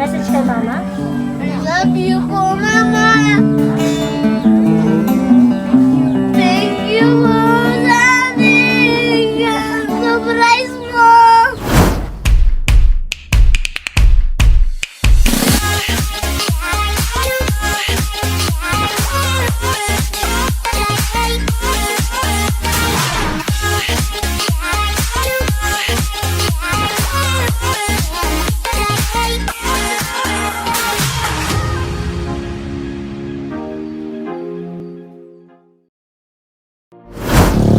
message kay Mama? Love you po, Mama. Thank you for loving. Surprise mo.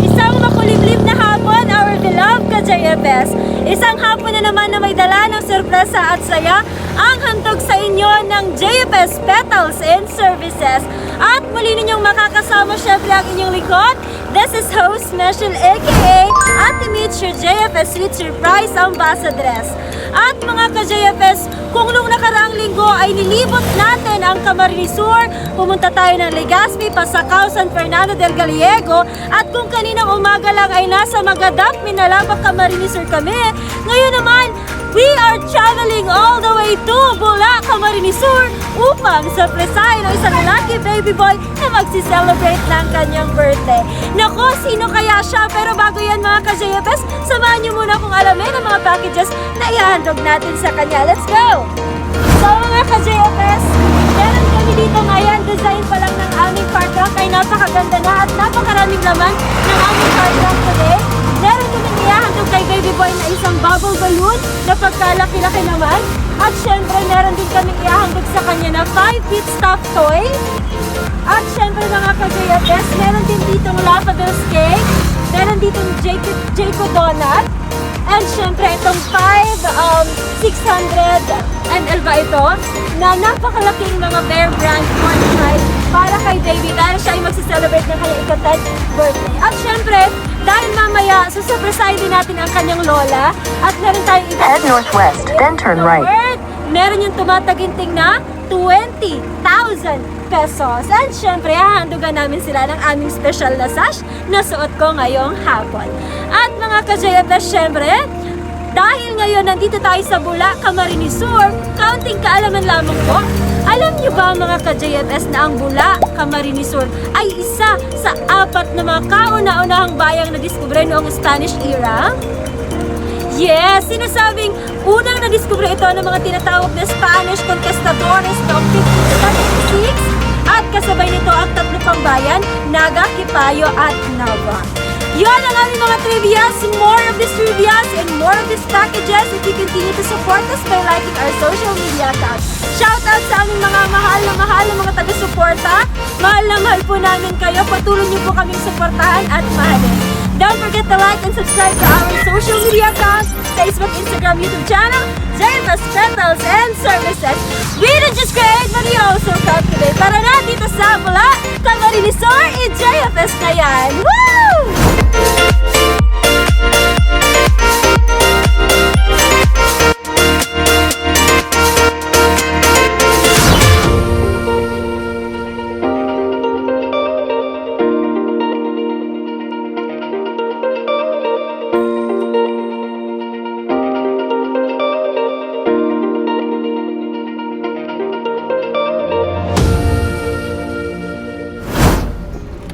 Isang makulimlim na hapon, our beloved ka-JFS. Isang hapon na naman na may dala ng sorpresa at saya ang handog sa inyo ng JFS Petals and Services. At muli ninyong makakasama syempre ang inyong likod. This is host Meshel aka Ate Mitch, your JFS Sweet Surprise Ambassadress. At mga ka-JFS, kung nung nakaraang linggo ay nilibot natin ang Camarines Sur, pumunta tayo ng Legazpi, Pasacao, San Fernando del Gallego, at kung kaninang umaga lang ay nasa Magadak, Minalaba, Camarines Sur kami, ngayon naman, we are traveling all the way to Bula, Camarines Sur upang surpresahin ang isang lalaki baby boy na magsi-celebrate ng kanyang birthday. Nako, sino kaya siya? Pero bago yan mga ka-JFS, samahan niyo muna kung alamin ang mga packages na ihahandog natin sa kanya. Let's go! So mga ka-JFS, meron kami dito ngayon, design pa lang ng aming card drop ay napakaganda na at napakaraming laman ng aming card drop today. Meron kami ihahandog kay baby boy na isang bubble balloon na pagkalaki-laki naman. At syempre, meron din kami ihahandog sa kanya na 5-feet stuffed toy. At syempre mga ka-JFS, meron din ditong Lafadels cake. Meron ditong Jayco donut. And syempre, itong 600 ml ba ito? Na napakalaking mga Bear Brand one para kay baby dahil siya ay magsiselebrate ng kanyang ika-10th birthday. At syempre, dahil mamaya, susurpresahin din natin ang kanyang lola. At meron tayong Head northwest, then turn right. Meron yung tumataginting na 20,000 pesos. And syempre, hahandugan namin sila ng aming special na sash na suot ko ngayong hapon. At mga ka-JFS, syempre, dahil ngayon nandito tayo sa Bula, Camarines Sur, kaunting kaalaman lamang po. Alam niyo ba mga ka-JFS na ang Bula, Camarines Sur ay isa sa 4 na mga kauna-unahang bayang na-discover noong Spanish era? Yes, sinasabing unang na-discover ito ng mga tinatawag na Spanish conquistadores noong 1576 at kasabay nito ang 3 pang bayan, Naga, Kipayo at Nava. Yon ang aming mga trivias. More of these trivias and more of these packages if you continue to support us by liking our social media accounts. Shout out sa aming mga mahal na mga taga-suporta. Mahal na mahal po namin kayo. Patuloy niyo po kaming suportahan at mahalin. Don't forget to like and subscribe to our social media accounts, Facebook, Instagram, YouTube channel, JFS Petals and Services. We didn't just create, but we also come today. Tara na dito sa Bula, Camarines Sur, JFS na yan. Woo!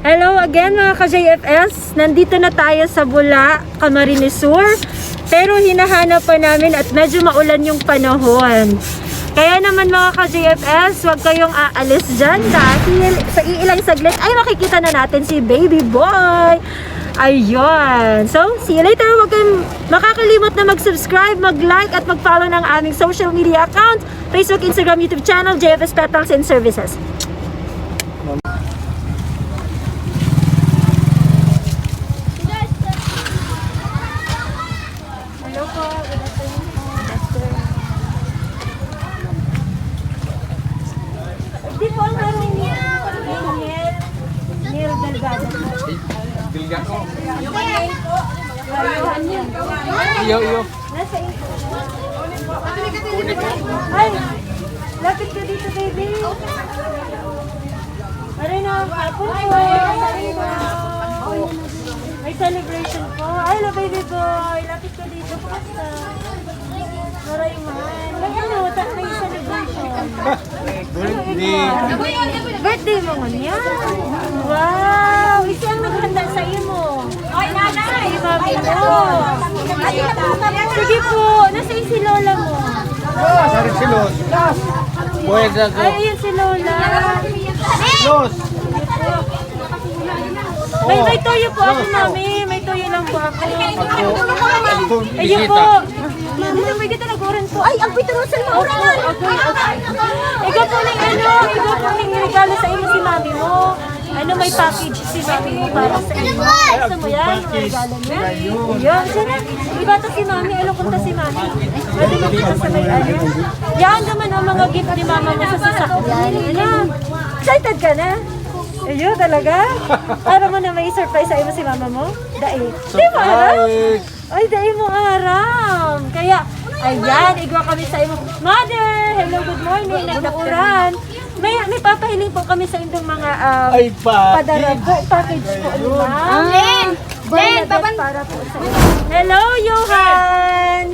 Hello again mga ka-JFS, nandito na tayo sa Bula, Camarines Sur, pero hinahanap pa namin at medyo maulan yung panahon. Kaya naman mga ka-JFS, huwag kayong aalis dyan dahil sa iilang saglit ay makikita na natin si baby boy. Ayun. So, see you later. Huwag kayong makakalimot na mag-subscribe, mag-like at mag-follow ng aming social media account, Facebook, Instagram, YouTube channel, JFS Petals and Services. Iyo. Nasa ito. Ay, lapit ka dito, baby. Aray na, hapon po. May celebration po. Ay, la baby boy. Lapit ka dito. Basta. Maray man. May celebration. Birthday mo nga niya. Wow! Isi ang naghanda sa imo. Ay, nanay! Si mami mo. Sige po, nasa si Lola mo. Sari silos. Buhay na Ay, ayun si Lola. Los. May toyo po ako, mami. May toyo lang po ako. Ayun Bisita. po. Dito, may kita nag-oran po. Ay, ang pito mo sa oran. Ikaw po ng ikaw po ng regalo sa imo si mami mo. May package si mami mo para sa iyo. Gusto mo yan, yung regalo niya. Yan, sana. Iba to si mami, alam ko to si mami. Pwede mo dito sa may Yan naman ang mga gift ni mama mo sa sasakyan. Excited ka na? Ayun, talaga? Para mo na may surprise sa imo si mama mo? Dahil. Di mo aram? Ay, dahil mo aram. Kaya, ayan, igwa kami sa imo. Mother, hello, good morning. Nagdauran. May papahiling po kami sa inyong mga padara po, package po ni ma'am. Bernadette para po sa inyo. Hello, Johan!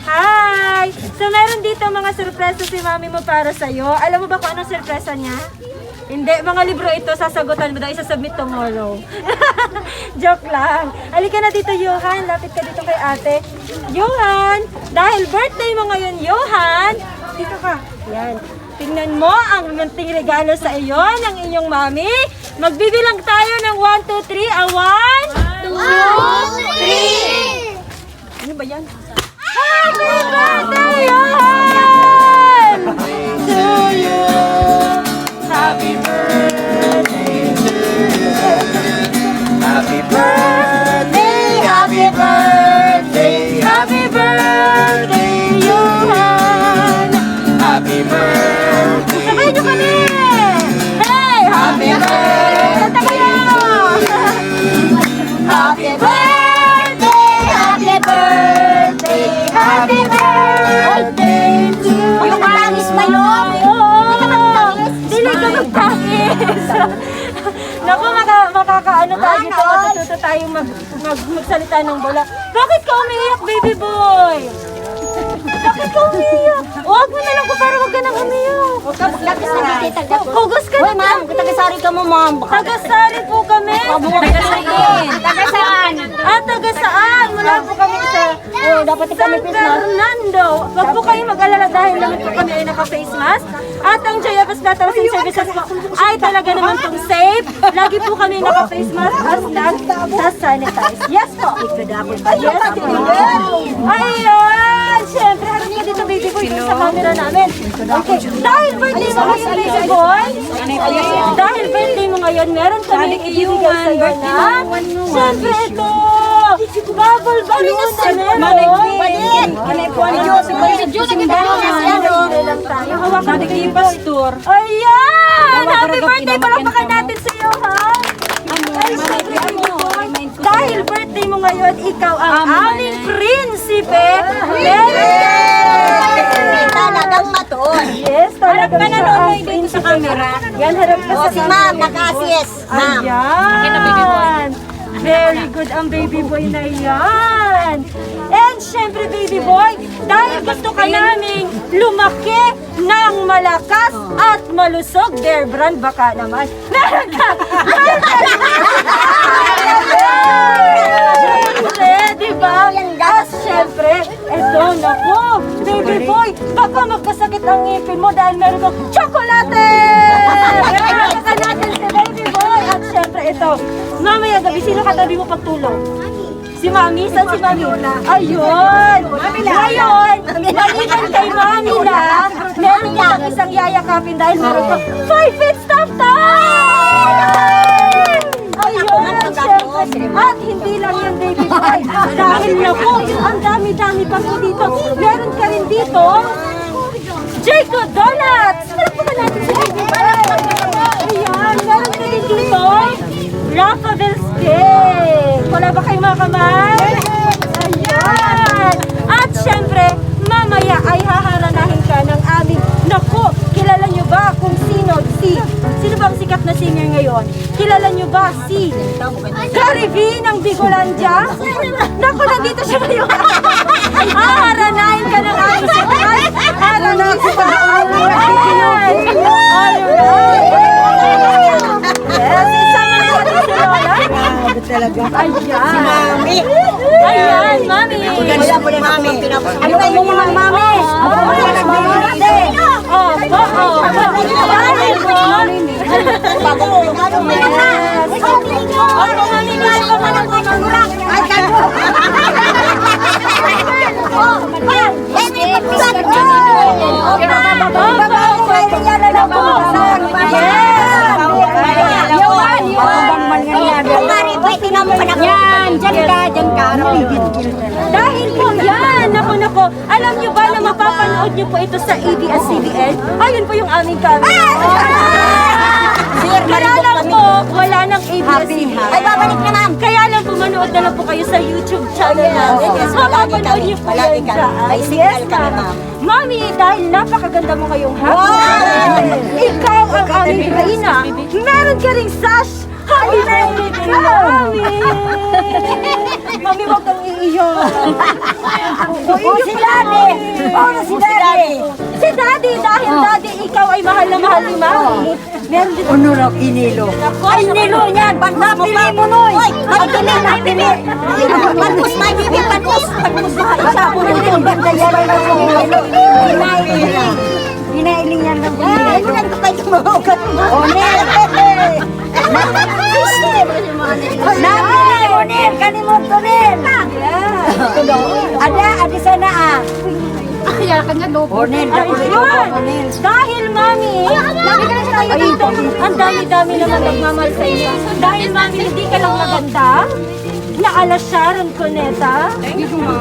Hi! So, meron dito mga surpresa si mami mo para sa'yo. Alam mo ba kung anong surpresa niya? Hindi, mga libro ito, sasagutan mo daw, isasubmit tomorrow. Joke lang. Halika na dito, Johan. Lapit ka dito kay ate. Johan, dahil birthday mo ngayon, Johan, dito ka. Yan. Tingnan mo ang munting regalo sa iyo ng inyong mami. Magbibilang tayo ng 1, 2, 3. 1, 2, 3. Ano ba yan? Happy birthday, Johan! To you. Happy birthday to you. Happy birthday, happy birthday, happy birthday, Johan. Happy birthday. Sabay nyo kami! Hey! Happy birthday! Kanta kayo! Happy birthday! Happy birthday! Happy birthday to you! Yung matangis pa yun! Dili ka magtangis! Naku, makakaano tayo dito, matututo tayong magsalita ng bola. Bakit ka umiiyak, baby boy? Bakit ka umiiyak? Huwag mo na lang ko para wag ka nang umiiyak. Huwag ka magkakasari. Hugas ka na. Ma'am, tagasari ka mo, ma'am. Tagasari po kami. Tagasaan. Taga saan? Mula po kami sa dapat San Fernando. Huwag po kayo mag-alala dahil lang po kami ay naka-face mask. At ang JFS Battles and Services po ay talaga naman pong safe. Lagi po kami naka-face mask at nag-sanitize. Yes po. Yes po. Ayan! Siyempre, harap ka dito, baby boy, dito sa camera namin. Okay. Dahil birthday mo ngayon, baby boy. Dahil birthday mo ngayon, meron kami ibibigay sa'yo na. Siyempre, ito. Bubble balloon na meron. Hawakan natin yung pastor. Ayan! Happy birthday! Palakpakan natin sa iyo, ha? Ay, siyempre, baby boy. Dahil birthday mo ngayon, ikaw ang aming prinsipe. Talagang matuon. Yes, talagang siya ang Sa camera. Yan, harap ka sa Si ma'am, naka-assist. Ma'am. Ayan. Very good ang baby boy na yan. And syempre, baby boy, dahil gusto ka naming lumaki ng malakas at malusog, Bear Brand, baka naman. Meron ka! Syempre, diba? At syempre, eto, naku, baby boy, baka magkasakit ang ngipin mo dahil meron kang tsokolate! Baka natin si baby boy. At syempre, ito, mamaya gabi, sino katabi mo pagtulog? Si Mami? Saan si Mami? Ayun! Ngayon, maliban kay Mami na, meron kang isang yayakapin dahil meron kang 5 feet stop time! Ayun, syempre. At hindi lang yan, baby boy. Dahil na po, ang dami-dami pa po dito. Meron ka rin dito, Jaco Donuts! Malapakan natin si baby boy. Ayan, meron ka rin dito, Raffles Cake. Wala ba kayong mga kamay? Ayan! At syempre, mamaya ay haharanahin ka ng aming, naku, kilala nyo ba kung sino ba ang sikat na singer ngayon? Kilala nyo ba si Gary V ng Bigolandia? Naku, nandito siya ngayon. Haharanahin ka ng aming sikat. Haranahin ka ng aming sikat. Alright. Dahil po yan, naku, alam nyo ba na mapapanood nyo po ito sa ABS-CBN? Ayun po yung aming camera. Kaya lang po, wala nang ABS-CBN. Ay, babalik na, ma'am. Kaya lang po, manood na lang po kayo sa YouTube channel namin. Yes, Mapapanood nyo po palagi yan kami. dyan. May signal kami, ma'am. Mami, dahil napakaganda mo ngayong hapon. Ikaw ang aming reyna. Meron ka ring sash. Happy birthday to you, Mami! Mami, wag kang iiyak. Si Daddy! Si Daddy! Si Daddy, dahil Daddy, ikaw ay mahal na mahal ni Mami. Meron din Honor of Inilo. Ay, nilo yan! Napili mo, Noy! Napili! Panus, may bibi, panus! Panus, isa po rin yung banda yan ang Inilo. Hinailing yan ng Inilo. Ay, mulan ko kayo mahugat mo. Onel! Napili, Onel! Kanimot, Onel! Ada sana ah. Kaya kanya lobo. Onel, Ayun! Dahil, Mami, nakikita tayo dito, ang dami-dami naman nagmamahal sa inyo. Dahil, Mami, hindi ka lang maganda, na ala Sharon Cuneta,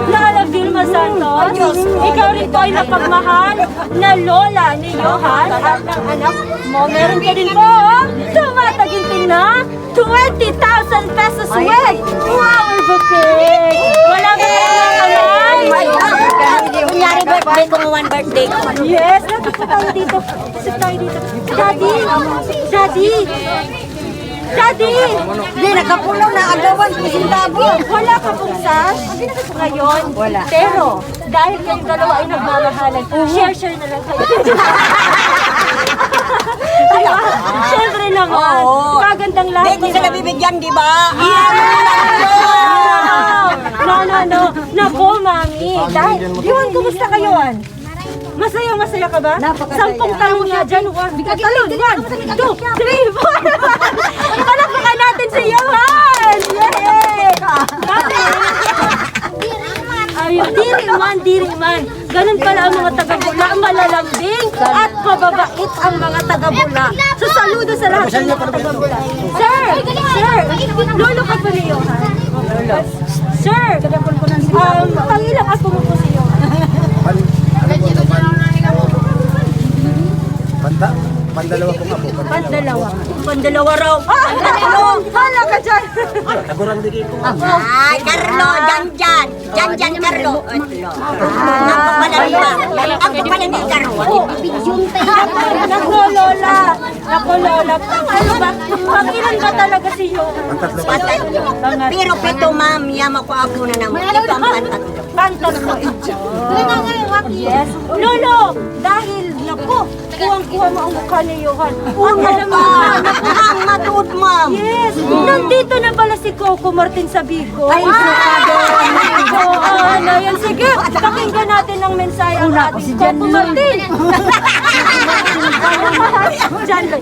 na ala Vilma Santos, ikaw rin po ay napagmahal na lola ni Johan at ng anak mo. Meron ka din po, tumataginting na 20,000 pesos worth. Flower bouquet! Wala ka na kamay! Kunyari birthday ko, one birthday ko. Yes, nandito tayo dito. Sit tayo dito. Daddy! Daddy! Daddy! Hindi, nakapulo na agawan ko sintabo. Wala ka pong sash ngayon. Wala. Pero, dahil kayong dalawa ay nagmamahalan, share na lang kayo. Diba? Siyempre naman. Oo. Kagandang lahat. Hindi sila bibigyan, di ba? No. Naku, Mami. Dahil, Yuan, kumusta kayo, Juan? Masaya ka ba? Napakasaya. 10 taon nga dyan, Juan. Talon, 1, 2, 3, 4. Palakpakan natin si Johan! Yay! Ayun, diri man. Ganun pala ang mga taga-Bula, malalambing at mababait ang mga taga-Bula. So, saludo sa lahat ng mga taga-Bula. Sir! Lolo ka pa ni Johan? Lolo. Sir! Pangilang ako mo po si Johan? Pandalawa ko nga po. Pandalawa raw. Hala ka dyan. Nagurang digi ko. Ay, Carlo, Jan, Carlo. Ang papalalita. Ang papalalita, Carlo. Nako, Lola. Ano ba? Pangilan ba talaga si Johan? Pero pito, ma'am, yama ko ako na naman. Ito ang pantatlo. Pantas ko ito. Yes. Lolo, dahil naku, kuwang-kuha mo ang mukha ni Johan. Alam mo, Ang matuod, ma'am. yes, nandito na pala si Coco Martin sa Bigo. Ay, Yan, sige, pakinggan natin ang mensahe ang ating Coco Martin. Diyan lang.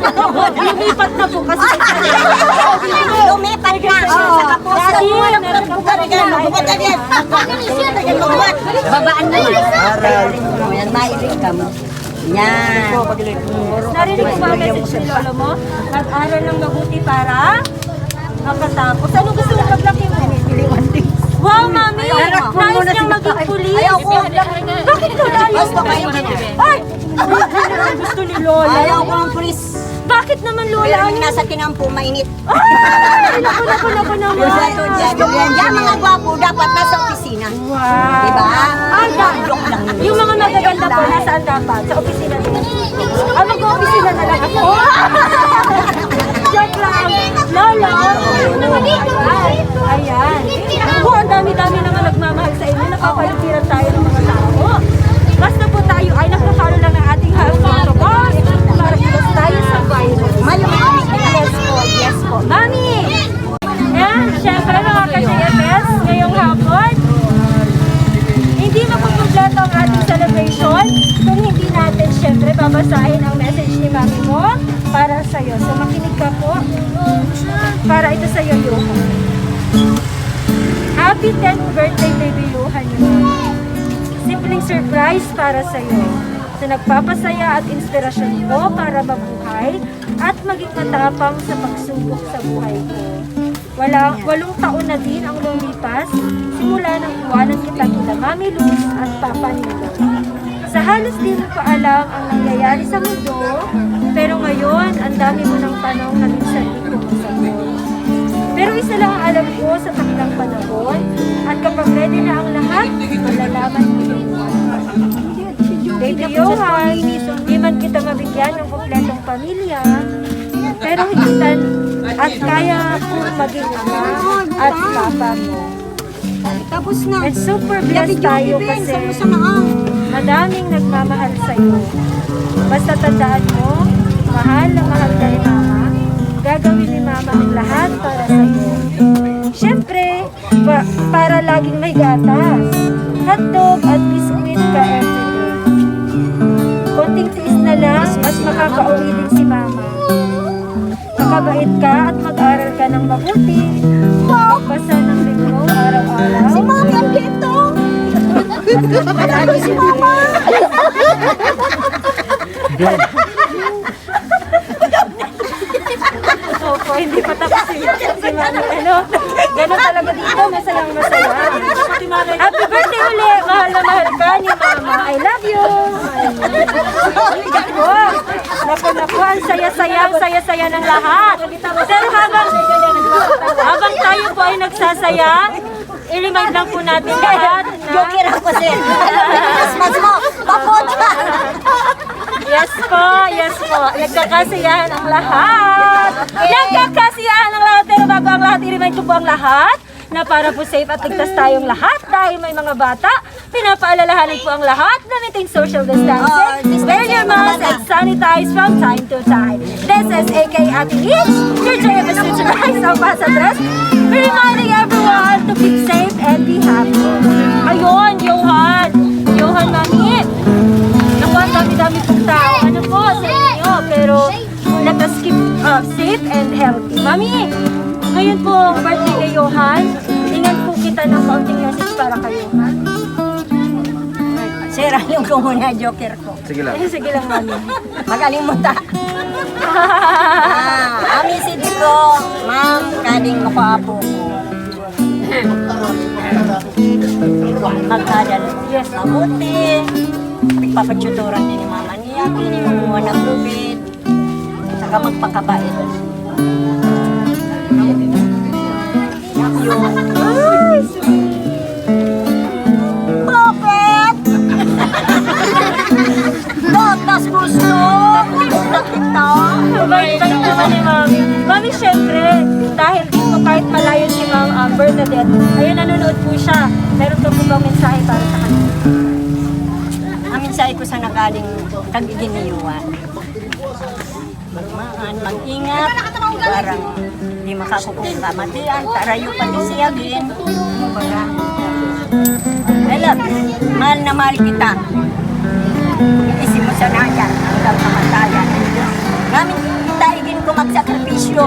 Lumipat na po kasi. Lumipat na. Sa kapuso. Daddy, meron ka pa rin Babaan mo. Yan, mailig ka mo. Yan. Narinig ko ba ang message ni lolo mo? Mag-aral ng mabuti para makatapos. Ano gusto mo paglaki mo? Wow, Mami! Nais niyang maging pulis. Ayoko. Bakit ko layo? Ay! Ang gusto ni Lola. Ayaw ko ng pulis. Bakit naman Pero Lola? yung nasa tinampo, mainit. Ay! Naku naman. Yan mga gwapo, dapat nasa opisina. Wow. Diba? Ay, Joke lang. yung mga magaganda po, nasaan dapat? Sa opisina din. Mag-opisina na lang ako. Joke lang. Lola. Ayan. Ako, ang dami-dami na nga nagmamahal sa inyo. Napapaligiran tayo ng mga tao. Basta po tayo ay nagpa-follow lang ng ating health protocols para iwas tayo sa virus. Yes po. Mami! Ayan, syempre mga ka-JFS, ngayong hapon, hindi mapupumpleto ang ating celebration kung hindi natin syempre babasahin ang message ni Mami mo para sa'yo. So makinig ka po para ito sa'yo, Johan. Happy 10th birthday, baby Johan. sariling surprise para sa'yo. Sa nagpapasaya at inspirasyon ko para mabuhay at maging matapang sa pagsubok sa buhay ko. 8 taon na din ang lumipas simula nang iwanan kita kila Mami Luz at Papa Nilo. Sa halos di mo pa alam ang nangyayari sa mundo, pero ngayon ang dami mo ng tanong na minsan di ko masagot. Pero isa lang ang alam ko sa takdang panahon, at kapag ready na ang lahat, malalaman mo yung Baby Johan, di man kita mabigyan ng kompletong pamilya, pero higitan at kaya kong maging ama at papa mo. Tapos na. And super blessed tayo kasi madaming nagmamahal sa'yo. Basta tandaan mo, mahal na mahal ka ni Mama. Gagawin ni Mama ang lahat para sa'yo. Siyempre, para laging may gatas, hotdog at biskuit ka everyday. Konting tiis na lang at makakauwi din si Mama. Makabait ka at mag-aral ka ng mabuti. Magbasa ng libro araw-araw. Si Mami ang dito. Palagi si Mama. Opo, hindi pa tapos si Mami. Ano? Ganun talaga dito, masayang masaya. Happy birthday uli! Mahal na mahal ka ni Mama. I love you! Naku, ang saya-saya ng lahat. Pero habang tayo po ay nagsasaya, i-remind lang po natin lahat na... Joker ako sir. Christmas mo. Papunta. Yes po. Nagkakasiyahan ang lahat. Pero bago ang lahat, i-remind ko po ang lahat na para po safe at ligtas tayong lahat dahil may mga bata, pinapaalalahanan po ang lahat na maintain social distancing, wear your mask and sanitize from time to time. This is AK Ate Itch, your JFS Futurized Ambassadress, reminding everyone to keep safe and be happy. Ayun, Johan, Mami. Naku, ang dami-dami pong tao. Ano po sa inyo? Pero let us keep safe and healthy. Mami, ngayon po, birthday kay Johan. Tingnan po kita ng counting message para kay Johan. Sir, alam ko muna Joker ko. Sige lang. Sige lang, Mami. Magaling mo ta. Ami si Diko, ma'am, kaling mo ko apo ko. Magkadal. Yes. Mabuti. Pagpapatuturan din ni mama niya, kini mamuha ng lubid. Saka magpakabait. Bakit? Dotas gusto. Kita. Bait naman ni Mami. Mami, syempre, dahil dito kahit malayo si Ma'am Bernadette, ayun, nanonood po siya. Meron ka po bang mensahe para sa kanya? Ang mensahe ko sa nagaling kagiginiwan. Magmaan, mag-ingat, parang hindi makakupong kamatian, tarayo pati siyagin. Kumbaga, I love you. Mahal na mahal kita. Iisip mo sa nayan, hanggang kamatayan. Namin kita igin ko magsakripisyo.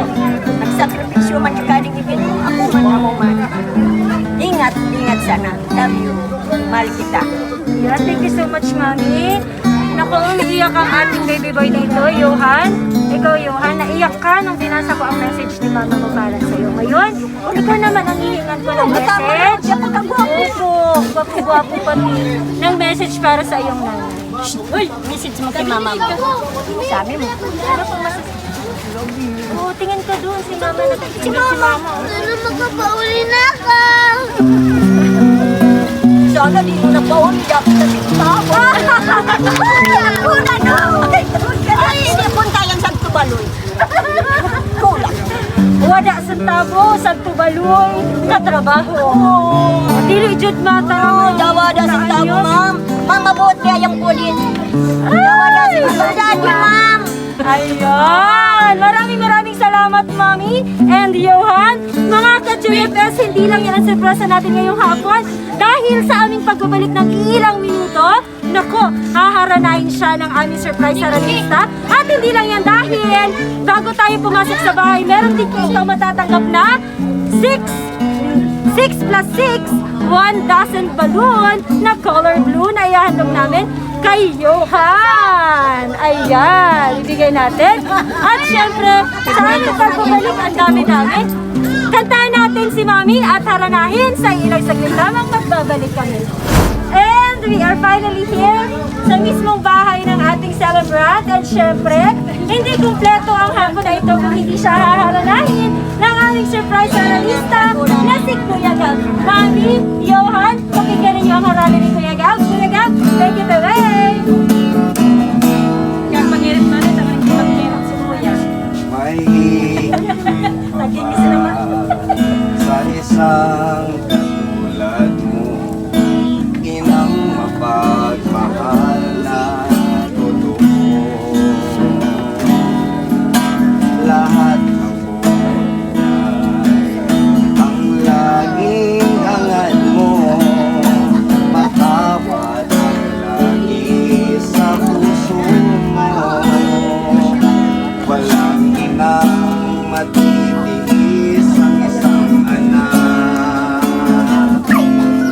Nagsakripisyo man ikaling igin mo, ako man. Ingat sana. Love you. Mahal kita. Yeah, thank you so much, Mami. Naku, umiiyak ang ating baby boy dito, Johan. Ikaw, Johan, naiyak ka nung binasa ko ang message ni Mama mo para sa'yo. Ngayon, ikaw naman ang hihingan ko ng message. Opo, gwapo pati ng message para sa iyong nanay. Uy, message mo kay mama mo. Sabi mo. Ano pong message? Oo, tingin ka doon. Si Mama nagtitigil si Mama. Ano magpapauli na ako? Sana di mo napauli ako sa tintawa. Ako na no. Ay, hindi punta yan sa tubaloy. Kulang. Wala sa tabo, sa tubaloy, na trabaho. Dili jud mata. Dawada sa tabo, ma'am. Ma'am, mabuti ayang kulin. Dawada sa daddy, ma'am. Ayan! Maraming salamat, Mami and Johan. Mga ka-JFS, hindi lang yan ang surpresa natin ngayong hapon. Dahil sa aming pagbabalik ng ilang minuto, nako, haharanahin siya ng aming surprise sa revista. At hindi lang yan dahil bago tayo pumasok sa bahay, meron din po ikaw matatanggap na 6 6 plus 6, 1 dozen balloon na color blue na ihahandog namin kay Johan. Ayan, ibigay natin. At syempre, sa aming pagbabalik, ang dami-dami. Kantahan natin si Mami at haranahin sa ilang saglit lamang magbabalik kami. And we are finally here sa mismong bahay ng ating celebrant. And syempre, hindi kumpleto ang hapon na ito kung hindi siya haharanahin ng aming surprise analista na si Kuya Gab. Mami, Johan, pakinggan ninyo ang harana ni Kuya Gab. Kuya Gab, take it away! Kaya pangirit na rin, ang hindi pangirit si Kuya. May Nagigis naman. sa isang katulad mo, inang mapagmahal na totoo. Lahat ng buhay ang laging hangad mo, patawad ang lagi sa puso mo. Walang inang matitiis ang isang anak.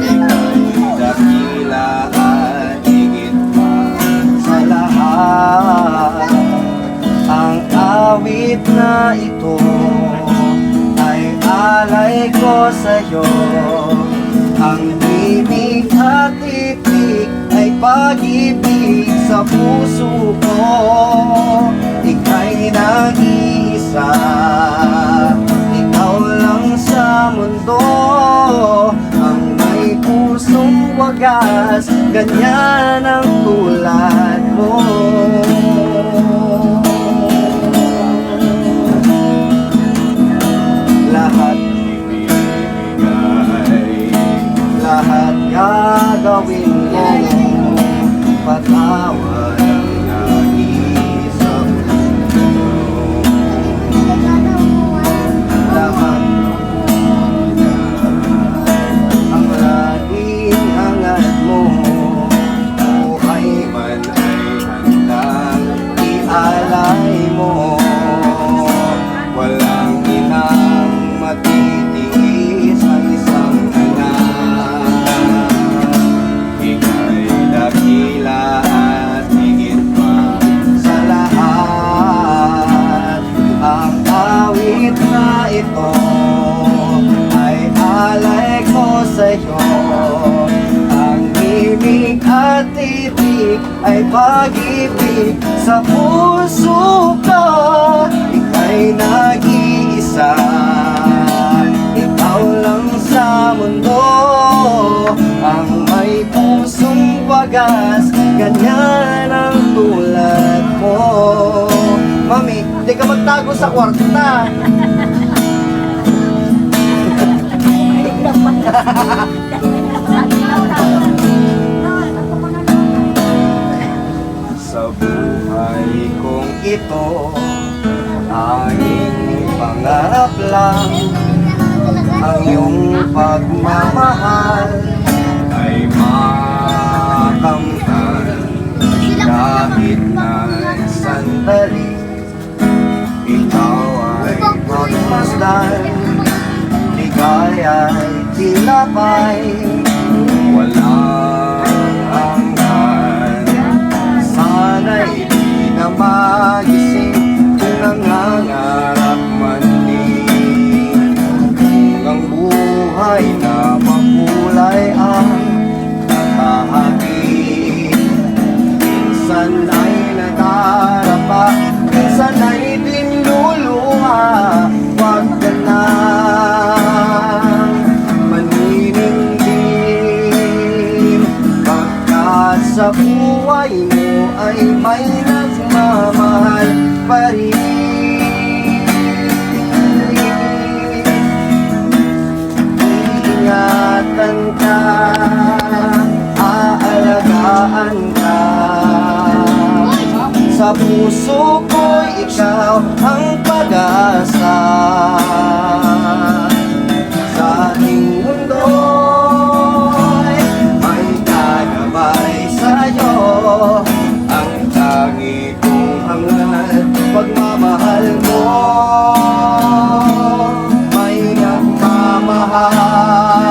Ika'y dakila at higit pa sa lahat. Ang awit na ito ay alay ko sa'yo. Ang ibig at itik ay pag-ibig sa puso ko. Ika'y nag-iisa, ikaw lang sa mundo. Ang may pusong wagas, ganyan ang tulad mo. Lahat ibibigay, lahat gagawin mo, patawad ang lagi sa puso. Lahat ang laging hangad mo, buhay man ay handang ialay mo. Walang inang matitiis ang isang anak. Ika'y dakila at higit pa sa lahat. Ang awit na ito ay alay ko sa'yo. Ang ibig at titik ay pag-ibig sa puso ko. Ika'y nag-iisa, ikaw lang sa mundo. Ang may pusong wagas, ganyan ang tulad mo. Mami, di ka magtago sa kwarta. Sa buhay kong ito, tanging pangarap lang ang iyong pagmamahal ay makamtan. Kahit na sandali, ikaw ay magmasdan. Ligaya'y tilapay, walang hanggan. Sana'y di na magising kung nangangarap man din. Ang buhay na makulay ang tatahagin. Minsan ay nadarapa, minsan ay dinluluha. Huwag ka nang maniningin, pagkat sa buhay mo ay may nagmamahal pa rin. Iingatan ka, aalagaan ka. Sa puso ko'y ikaw ang pag-asa. Sa ating mundo'y may kagabay sa'yo. Ang tangi kong hangad, pagmamahal mo. May nagmamahal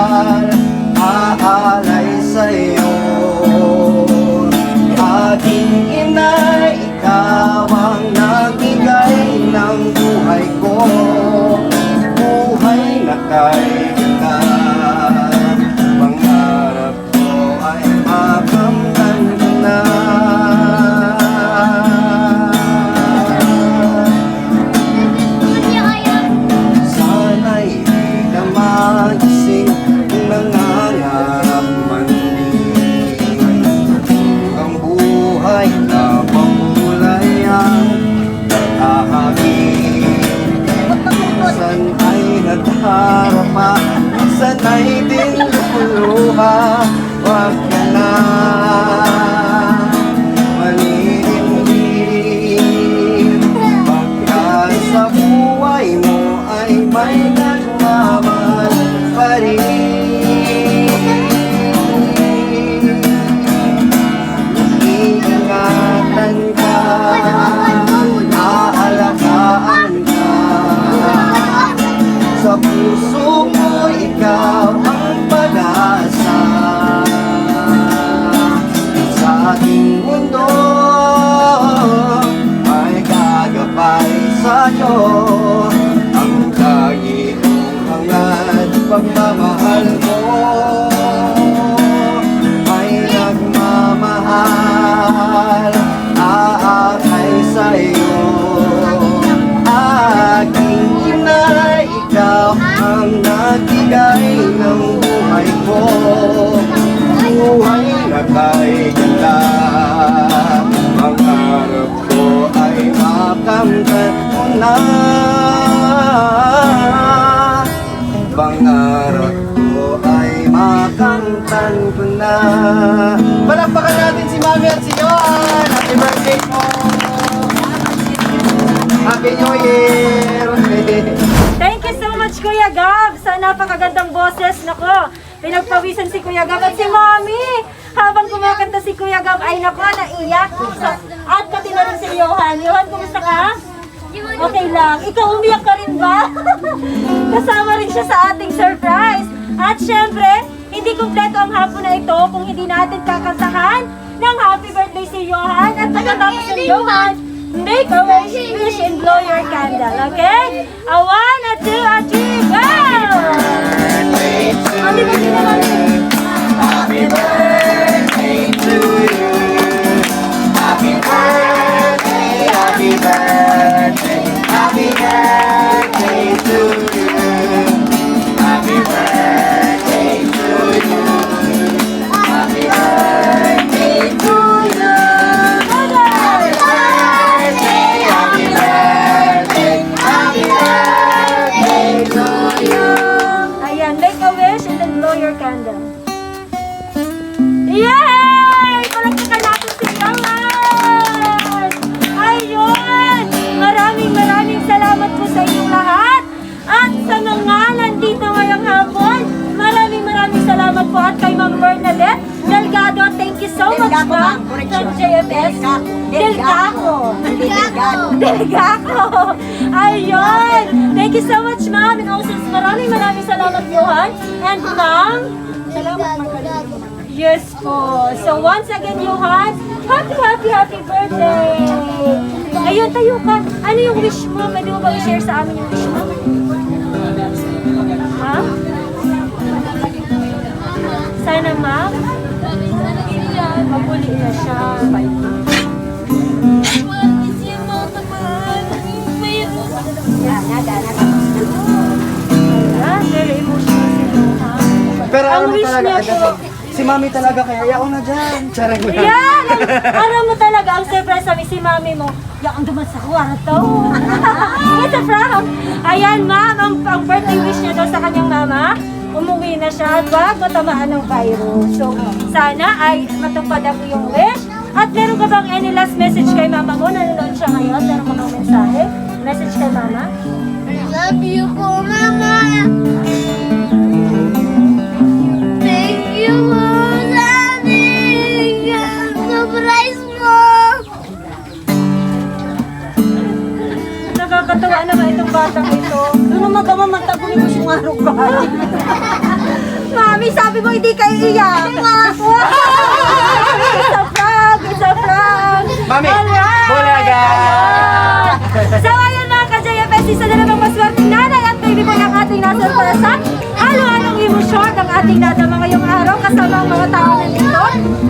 na. Pangarap ko ay makamtan ko na. Palakpakan natin si Mami at si Johan. Happy birthday po! Happy New Year! Thank you so much, Kuya Gab, sa napakagandang boses. Nako, pinagpawisan si Kuya Gab at si Mami. Habang kumakanta si Kuya Gab, ay nako, naiyak. At pati na rin si Johan. Johan, kumusta ka? Okay lang. Ikaw, umiyak ka rin ba? Kasama rin siya sa ating surprise. At syempre, hindi kumpleto ang hapon na ito kung hindi natin kakantahan ng happy birthday si Johan. At pagkatapos ng Johan, make a wish and blow your candle, okay? A 1, a 2, a 3, go! Happy birthday na Mami. Happy birthday to you. Happy birthday, happy birthday, happy birthday to you. Happy birthday to you. Happy birthday to you. Happy birthday, happy birthday, happy birthday to you. Ayan, make a wish and then blow your candle. Yay! Palagpakan natin si Johan! Ayun! Maraming salamat po sa inyong lahat. At sa mga nandito ngayong hapon, maraming salamat po. At kay Ma'am Bernadette Delgado, thank you so much, ma'am. From JFS. Delgado. Ayun! Thank you so much, ma'am. And also, maraming salamat, Johan. And ma'am, salamat, yes po. So once again, Johan, happy birthday! Ayun, tayo ka. Ano yung wish mo? Pwede mo ba i-share sa amin yung wish mo? Ha? Sana, ma'am? Mabuli na siya. Ayan, very emotional si Johan. Pero Ang alam mo wish talaga, niya po, si Mami talaga kaya ayaw na dyan. Charang mo lang. yan! Alam mo talaga, ang surprise sabi si Mami mo, yakang duman sa kwarto. It's a prank. Ayan, ma'am, ang birthday wish niya daw sa kanyang mama, umuwi na siya at wag matamaan ng virus. So, sana ay matupad ang iyong wish. At meron ka bang any last message kay mama mo? Nanonood siya ngayon? Meron ka bang mensahe? Message kay mama? Love you po, Mama. Thank you for loving and surprise mo. Nakakatawa naman itong batang ito. Doon naman ka mamantagulin mo siyang araw ba? Mami, sabi mo hindi kayo iyak. It's a prank! Mami, Alright! bulaga! So ayun mga ka-JFS, isa na namang maswerteng nanay at baby boy ang ating nasa parasan. Halo-halong emosyon ang ating nadama ngayong araw kasama ang mga tao nandito.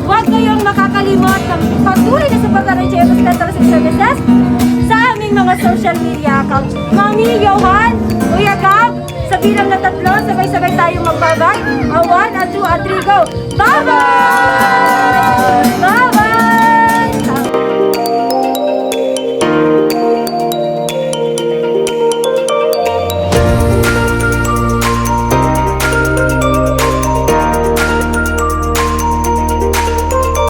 Huwag kayong makakalimot ng patuloy na suporta ng JFS Petals and Services sa aming mga social media accounts. Mami, Johan, Kuya Gab, sa bilang na 3, sabay-sabay tayong magbabay. A 1, a 2, a 3, go! Bye-bye!